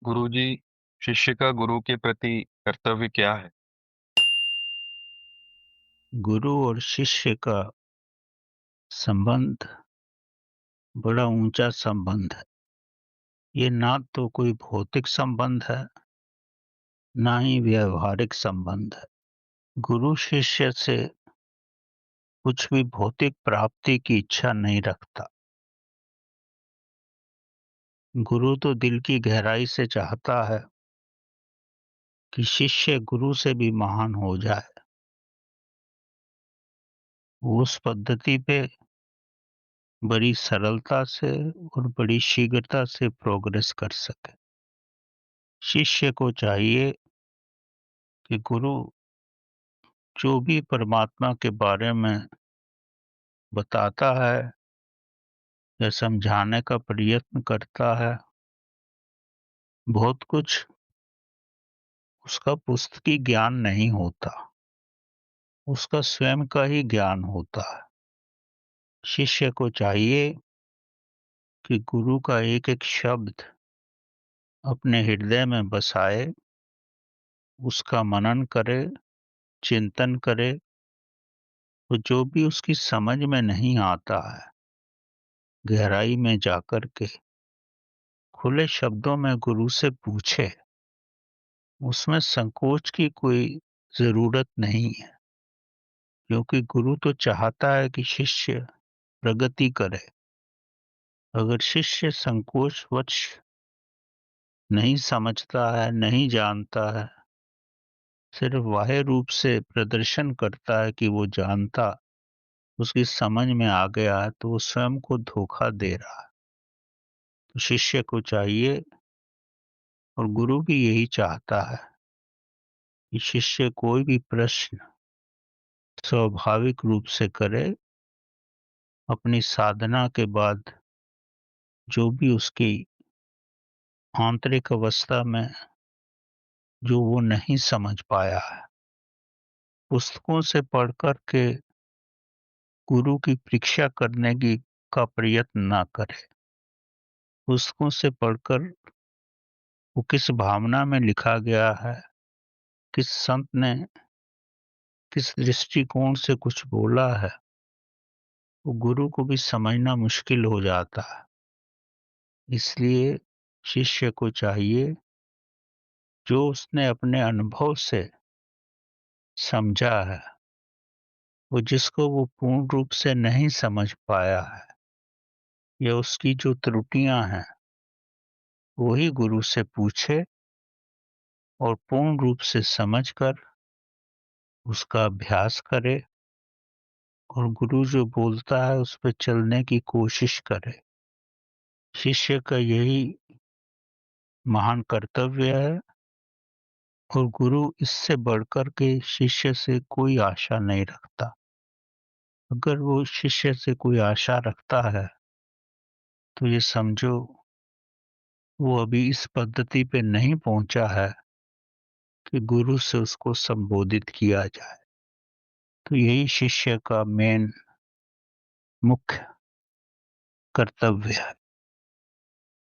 गुरुजी, शिष्य का गुरु के प्रति कर्तव्य क्या है? गुरु और शिष्य का संबंध बड़ा ऊंचा संबंध है। ये ना तो कोई भौतिक संबंध है, ना ही व्यवहारिक संबंध है। गुरु शिष्य से कुछ भी भौतिक प्राप्ति की इच्छा नहीं रखता। गुरु तो दिल की गहराई से चाहता है कि शिष्य गुरु से भी महान हो जाए। वो उस पद्धति पे बड़ी सरलता से और बड़ी शीघ्रता से प्रोग्रेस कर सके। शिष्य को चाहिए कि गुरु जो भी परमात्मा के बारे में बताता है या समझाने का प्रयत्न करता है, बहुत कुछ उसका पुस्तकी ज्ञान नहीं होता, उसका स्वयं का ही ज्ञान होता है। शिष्य को चाहिए कि गुरु का एक-एक शब्द अपने हृदय में बसाए, उसका मनन करे, चिंतन करे, और जो भी उसकी समझ में नहीं आता है, गहराई में जाकर के खुले शब्दों में गुरु से पूछे। उसमें संकोच की कोई ज़रूरत नहीं है, क्योंकि गुरु तो चाहता है कि शिष्य प्रगति करे। अगर शिष्य संकोचवश नहीं समझता है, नहीं जानता है, सिर्फ बाह्य रूप से प्रदर्शन करता है कि वो जानता, उसकी समझ में आ गया है, तो वो स्वयं को धोखा दे रहा है। तो शिष्य को चाहिए, और गुरु भी यही चाहता है, कि शिष्य कोई भी प्रश्न स्वाभाविक रूप से करे, अपनी साधना के बाद जो भी उसकी आंतरिक अवस्था में जो वो नहीं समझ पाया है, पुस्तकों से पढ़ कर के गुरु की परीक्षा करने की का प्रयत्न ना करे। पुस्तकों से पढ़कर वो किस भावना में लिखा गया है, किस संत ने किस दृष्टिकोण से कुछ बोला है, वो गुरु को भी समझना मुश्किल हो जाता है। इसलिए शिष्य को चाहिए, जो उसने अपने अनुभव से समझा है, वो जिसको वो पूर्ण रूप से नहीं समझ पाया है, या उसकी जो त्रुटियां हैं, वही गुरु से पूछे, और पूर्ण रूप से समझकर उसका अभ्यास करे, और गुरु जो बोलता है उस पे चलने की कोशिश करे। शिष्य का यही महान कर्तव्य है, और गुरु इससे बढ़कर के शिष्य से कोई आशा नहीं रखता। अगर वो शिष्य से कोई आशा रखता है, तो ये समझो वो अभी इस पद्धति पे नहीं पहुंचा है कि गुरु से उसको संबोधित किया जाए। तो यही शिष्य का मेन मुख्य कर्तव्य है।